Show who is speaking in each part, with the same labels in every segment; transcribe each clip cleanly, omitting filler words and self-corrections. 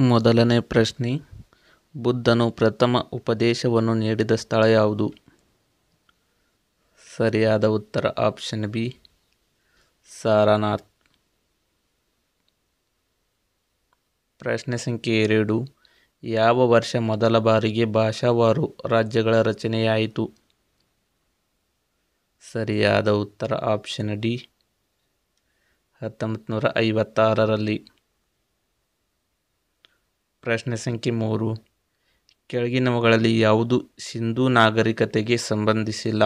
Speaker 1: ಮೊದಲನೇ ಪ್ರಶ್ನೆ, ಬುದ್ಧನು ಪ್ರಥಮ ಉಪದೇಶವನ್ನು ನೀಡಿದ ಸ್ಥಳ ಯಾವುದು? ಸರಿಯಾದ ಉತ್ತರ ಆಪ್ಷನ್ ಬಿ, ಸಾರನಾಥ್. ಪ್ರಶ್ನೆ ಸಂಖ್ಯೆ 2, ಯಾವ ವರ್ಷ ಮೊದಲ ಬಾರಿಗೆ ಭಾಷಾವಾರು ರಾಜ್ಯಗಳ ರಚನೆಯಾಯಿತು? ಸರಿಯಾದ ಉತ್ತರ ಆಪ್ಷನ್ ಡಿ, 1956ರಲ್ಲಿ. ಪ್ರಶ್ನೆ ಸಂಖ್ಯೆ 3, ಕೆಳಗಿನವುಗಳಲ್ಲಿ ಯಾವುದು ಸಿಂಧೂ ನಾಗರಿಕತೆಗೆ ಸಂಬಂಧಿಸಿಲ್ಲ?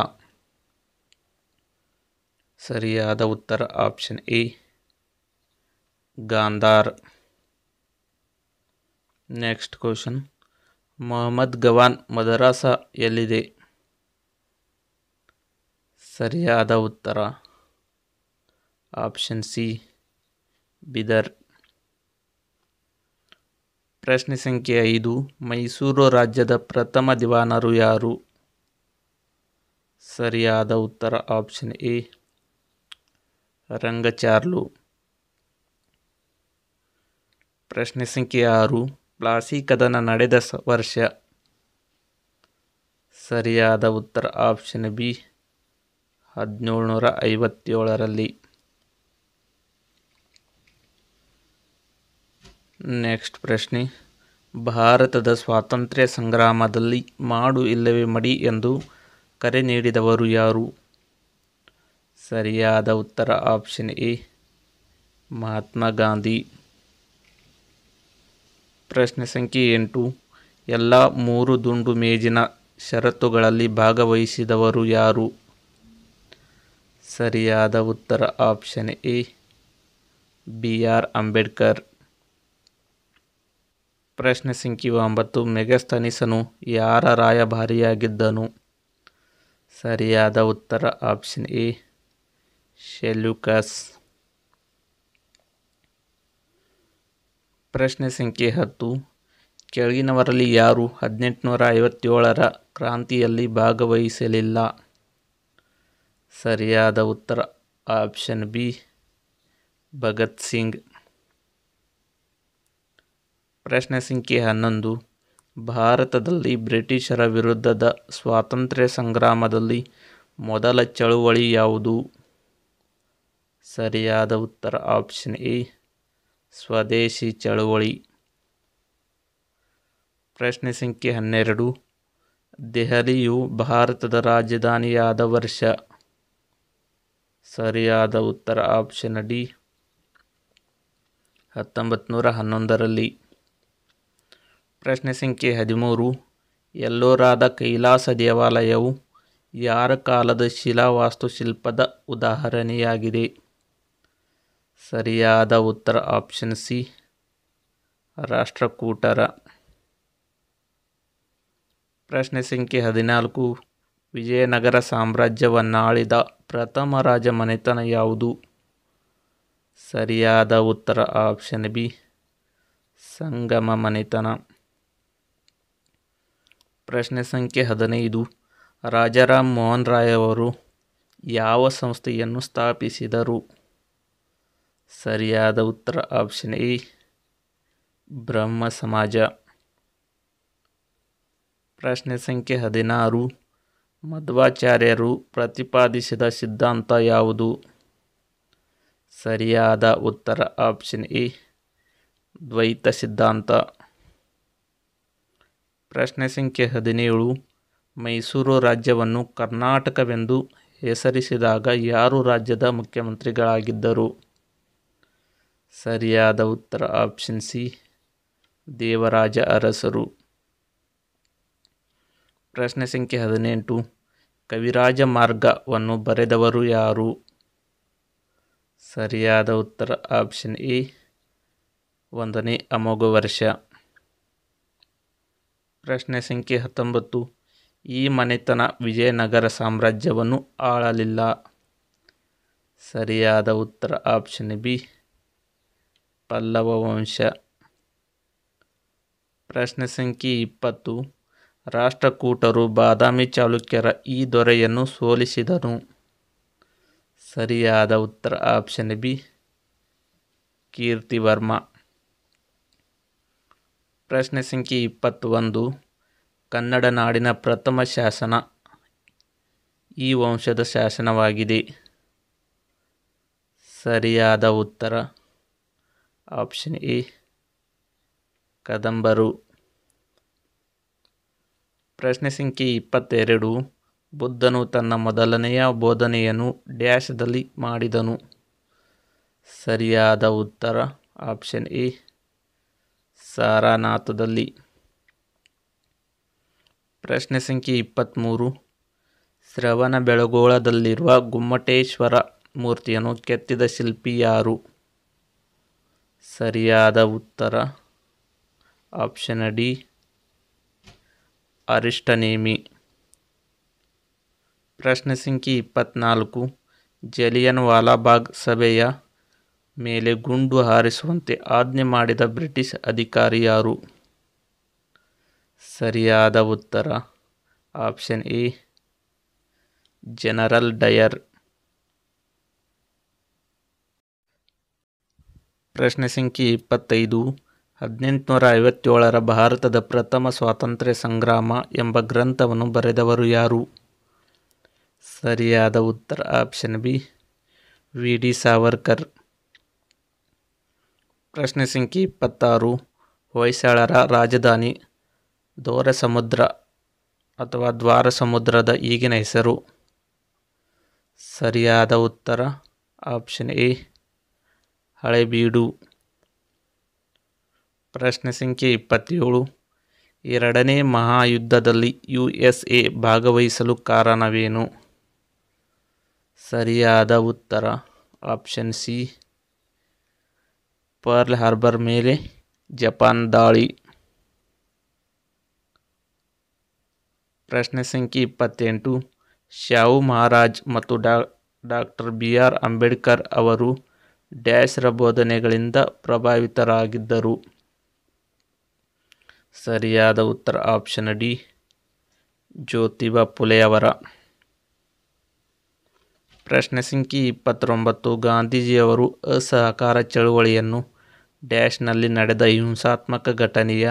Speaker 1: ಸರಿಯಾದ ಉತ್ತರ option A, Gandhar. Next question, Mohammad Gawan ಮದರಸ ಎಲ್ಲಿದೆ? ಸರಿಯಾದ ಉತ್ತರ ಆಪ್ಷನ್ ಸಿ, ಬೀದರ್. ಪ್ರಶ್ನೆ ಸಂಖ್ಯೆ 5, ಮೈಸೂರು ರಾಜ್ಯದ ಪ್ರಥಮ ದಿವಾನರು ಯಾರು? ಸರಿಯಾದ ಉತ್ತರ ಆಪ್ಷನ್ ಎ, ರಂಗಚಾರ್ಲು. ಪ್ರಶ್ನೆ ಸಂಖ್ಯೆ 6, ಪ್ಲಾಸಿ ಕದನ ನಡೆದ ವರ್ಷ? ಸರಿಯಾದ ಉತ್ತರ ಆಪ್ಷನ್ ಬಿ, 1757ರಲ್ಲಿ. ನೆಕ್ಸ್ಟ್ ಪ್ರಶ್ನೆ, ಭಾರತದ ಸ್ವಾತಂತ್ರ್ಯ ಸಂಗ್ರಾಮದಲ್ಲಿ ಮಾಡು ಇಲ್ಲವೇ ಮಡಿ ಎಂದು ಕರೆ ನೀಡಿದವರು ಯಾರು? ಸರಿಯಾದ ಉತ್ತರ ಆಪ್ಷನ್ ಎ, ಮಹಾತ್ಮ ಗಾಂಧಿ. ಪ್ರಶ್ನೆ ಸಂಖ್ಯೆ 8, ಎಲ್ಲ 3 ದುಂಡು ಮೇಜಿನ ಷರತ್ತುಗಳಲ್ಲಿ ಭಾಗವಹಿಸಿದವರು ಯಾರು? ಸರಿಯಾದ ಉತ್ತರ option A, B R Ambedkar. ಪ್ರಶ್ನೆ ಸಂಖ್ಯೆ 9, ಮೆಗಸ್ತನೀಸನು ಯಾರ ರಾಯಭಾರಿಯಾಗಿದ್ದನು? ಸರಿಯಾದ ಉತ್ತರ ಆಪ್ಷನ್ ಎ, ಸೆಲ್ಯೂಕಸ್. ಪ್ರಶ್ನೆ ಸಂಖ್ಯೆ 10, ಕೆಳಗಿನವರಲ್ಲಿ ಯಾರು 1857ರ ಕ್ರಾಂತಿಯಲ್ಲಿ ಭಾಗವಹಿಸಲಿಲ್ಲ? ಸರಿಯಾದ ಉತ್ತರ ಆಪ್ಷನ್ ಬಿ, ಭಗತ್ ಸಿಂಗ್. ಪ್ರಶ್ನೆ ಸಂಖ್ಯೆ 11, ಭಾರತದಲ್ಲಿ ಬ್ರಿಟಿಷರ ವಿರುದ್ಧದ ಸ್ವಾತಂತ್ರ್ಯ ಸಂಗ್ರಾಮದಲ್ಲಿ ಮೊದಲ ಚಳುವಳಿ ಯಾವುದು? ಸರಿಯಾದ ಉತ್ತರ ಆಪ್ಷನ್ ಎ, ಸ್ವದೇಶಿ ಚಳುವಳಿ. ಪ್ರಶ್ನೆ ಸಂಖ್ಯೆ 12, ದೆಹಲಿಯು ಭಾರತದ ರಾಜಧಾನಿಯಾದ ವರ್ಷ? ಸರಿಯಾದ ಉತ್ತರ ಆಪ್ಷನ್ ಡಿ, 1911ರಲ್ಲಿ. ಪ್ರಶ್ನೆ ಸಂಖ್ಯೆ 13, ಎಲ್ಲೋರಾದ ಕೈಲಾಸ ದೇವಾಲಯವು ಯಾರ ಕಾಲದ ಶಿಲಾ ವಾಸ್ತುಶಿಲ್ಪದ ಉದಾಹರಣೆಯಾಗಿದೆ? ಸರಿಯಾದ ಉತ್ತರ ಆಪ್ಷನ್ ಸಿ, ರಾಷ್ಟ್ರಕೂಟರ. ಪ್ರಶ್ನೆ ಸಂಖ್ಯೆ 14, ವಿಜಯನಗರ ಸಾಮ್ರಾಜ್ಯವನ್ನಾಳಿದ ಪ್ರಥಮ ರಾಜಮನೆತನ ಯಾವುದು? ಸರಿಯಾದ ಉತ್ತರ ಆಪ್ಷನ್ ಬಿ, ಸಂಗಮ ಮನೆತನ. ಪ್ರಶ್ನೆ ಸಂಖ್ಯೆ 15, ರಾಜಾರಾಮ್ ಮೋಹನ್ ರಾಯ್ ಅವರು ಯಾವ ಸಂಸ್ಥೆಯನ್ನು ಸ್ಥಾಪಿಸಿದರು? ಸರಿಯಾದ ಉತ್ತರ ಆಪ್ಷನ್ ಎ, ಬ್ರಹ್ಮ ಸಮಾಜ. ಪ್ರಶ್ನೆ ಸಂಖ್ಯೆ 16, ಮಧ್ವಾಚಾರ್ಯರು ಪ್ರತಿಪಾದಿಸಿದ ಸಿದ್ಧಾಂತ ಯಾವುದು? ಸರಿಯಾದ ಉತ್ತರ ಆಪ್ಷನ್ ಎ, ದ್ವೈತ ಸಿದ್ಧಾಂತ. ಪ್ರಶ್ನೆ ಸಂಖ್ಯೆ 17, ಮೈಸೂರು ರಾಜ್ಯವನ್ನು ಕರ್ನಾಟಕವೆಂದು ಹೆಸರಿಸಿದಾಗ ಯಾರು ರಾಜ್ಯದ ಮುಖ್ಯಮಂತ್ರಿಗಳಾಗಿದ್ದರು? ಸರಿಯಾದ ಉತ್ತರ ಆಪ್ಷನ್ ಸಿ, ದೇವರಾಜ ಅರಸರು. ಪ್ರಶ್ನೆ ಸಂಖ್ಯೆ 18, ಕವಿರಾಜ ಮಾರ್ಗವನ್ನು ಬರೆದವರು ಯಾರು? ಸರಿಯಾದ ಉತ್ತರ ಆಪ್ಷನ್ ಎ, 1ನೇ ಅಮೋಘವರ್ಷ. ಪ್ರಶ್ನೆ ಸಂಖ್ಯೆ 19, ಈ ಮನೆತನ ವಿಜಯನಗರ ಸಾಮ್ರಾಜ್ಯವನ್ನು ಆಳಲಿಲ್ಲ? ಸರಿಯಾದ ಉತ್ತರ ಆಪ್ಷನ್ ಬಿ, ಪಲ್ಲವ ವಂಶ. ಪ್ರಶ್ನೆ ಸಂಖ್ಯೆ 20, ರಾಷ್ಟ್ರಕೂಟರು ಬಾದಾಮಿ ಚಾಲುಕ್ಯರ ಈ ದೊರೆಯನ್ನು ಸೋಲಿಸಿದರು? ಸರಿಯಾದ ಉತ್ತರ ಆಪ್ಷನ್ ಬಿ, ಕೀರ್ತಿವರ್ಮ. ಪ್ರಶ್ನೆ ಸಂಖ್ಯೆ 21. ಕನ್ನಡ ನಾಡಿನ ಪ್ರಥಮ ಶಾಸನ ಈ ವಂಶದ ಶಾಸನವಾಗಿದೆ. ಸರಿಯಾದ ಉತ್ತರ ಆಪ್ಷನ್ ಎ ಕದಂಬರು. ಪ್ರಶ್ನೆ ಸಂಖ್ಯೆ 22. ಬುದ್ಧನು ತನ್ನ ಮೊದಲನೆಯ ಬೋಧನೆಯನ್ನು ಡ್ಯಾಶ್ದಲ್ಲಿ ಮಾಡಿದನು. ಸರಿಯಾದ ಉತ್ತರ ಆಪ್ಷನ್ ಎ ಸಾರನಾಥದಲ್ಲಿ. ಪ್ರಶ್ನೆ ಸಂಖ್ಯೆ 23. ಶ್ರವಣಬೆಳಗೊಳದಲ್ಲಿರುವ ಗೊಮ್ಮಟೇಶ್ವರ ಮೂರ್ತಿಯನ್ನು ಕೆತ್ತಿದ ಶಿಲ್ಪಿ ಯಾರು? ಸರಿಯಾದ ಉತ್ತರ ಆಪ್ಷನ್ ಡಿ ಅರಿಷ್ಟನೇಮಿ. ಪ್ರಶ್ನೆ ಸಂಖ್ಯೆ 24. ಜಲಿಯನ್ ವಾಲಾಬಾಗ್ ಸಭೆಯ ಮೇಲೆ ಗುಂಡು ಹಾರಿಸುವಂತೆ ಆಜ್ಞೆ ಮಾಡಿದ ಬ್ರಿಟಿಷ್ ಅಧಿಕಾರಿ ಯಾರು? ಸರಿಯಾದ ಉತ್ತರ ಆಪ್ಷನ್ ಎ ಜನರಲ್ ಡಯರ್. ಪ್ರಶ್ನೆ ಸಂಖ್ಯೆ 25. 1857 ಭಾರತದ ಪ್ರಥಮ ಸ್ವಾತಂತ್ರ್ಯ ಸಂಗ್ರಾಮ ಎಂಬ ಗ್ರಂಥವನ್ನು ಬರೆದವರು ಯಾರು? ಸರಿಯಾದ ಉತ್ತರ option B V D Savarkar. ಪ್ರಶ್ನೆ ಸಂಖ್ಯೆ 26. ಹೊಯ್ಸಳರ ರಾಜಧಾನಿ ದೋರಸಮುದ್ರ ಅಥವಾ ದ್ವಾರಸಮುದ್ರದ ಈಗಿನ ಹೆಸರು? ಸರಿಯಾದ ಉತ್ತರ ಆಪ್ಷನ್ ಎ ಹಳೇಬೀಡು. ಪ್ರಶ್ನೆ ಸಂಖ್ಯೆ 27. ಎರಡನೇ ಮಹಾಯುದ್ಧದಲ್ಲಿ USA ಭಾಗವಹಿಸಲು ಕಾರಣವೇನು? ಸರಿಯಾದ ಉತ್ತರ ಆಪ್ಷನ್ ಸಿ ಪರ್ಲ್ ಹಾರ್ಬರ್ ಮೇಲೆ ಜಪಾನ್ ದಾಳಿ. ಪ್ರಶ್ನೆ ಸಂಖ್ಯೆ 28. ಶಾಹು ಮಹಾರಾಜ್ ಮತ್ತು ಡಾಕ್ಟರ್ BR ಅಂಬೇಡ್ಕರ್ ಅವರು ಡ್ಯಾಶ್ರ ಬೋಧನೆಗಳಿಂದ ಪ್ರಭಾವಿತರಾಗಿದ್ದರು. ಸರಿಯಾದ ಉತ್ತರ ಆಪ್ಷನ್ ಡಿ ಜ್ಯೋತಿಬಾ ಫುಲೆಯವರ. ಪ್ರಶ್ನೆ ಸಂಖ್ಯೆ 29. ಗಾಂಧೀಜಿಯವರು ಅಸಹಕಾರ ಚಳುವಳಿಯನ್ನು ಡ್ಯಾಶ್ನಲ್ಲಿ ನಡೆದ ಹಿಂಸಾತ್ಮಕ ಘಟನೆಯ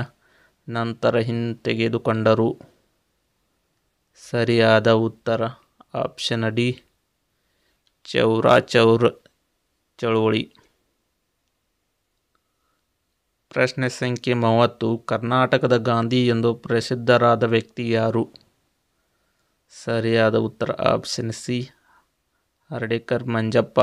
Speaker 1: ನಂತರ ಹಿಂತೆಗೆದುಕೊಂಡರು. ಸರಿಯಾದ ಉತ್ತರ ಆಪ್ಷನ್ ಡಿ ಚೌರಾಚೌರ್ ಚಳುವಳಿ. ಪ್ರಶ್ನೆ ಸಂಖ್ಯೆ 30. ಕರ್ನಾಟಕದ ಗಾಂಧಿ ಎಂದು ಪ್ರಸಿದ್ಧರಾದ ವ್ಯಕ್ತಿ ಯಾರು? ಸರಿಯಾದ ಉತ್ತರ ಆಪ್ಷನ್ ಸಿ ಹರ್ಡೇಕರ್ ಮಂಜಪ್ಪ.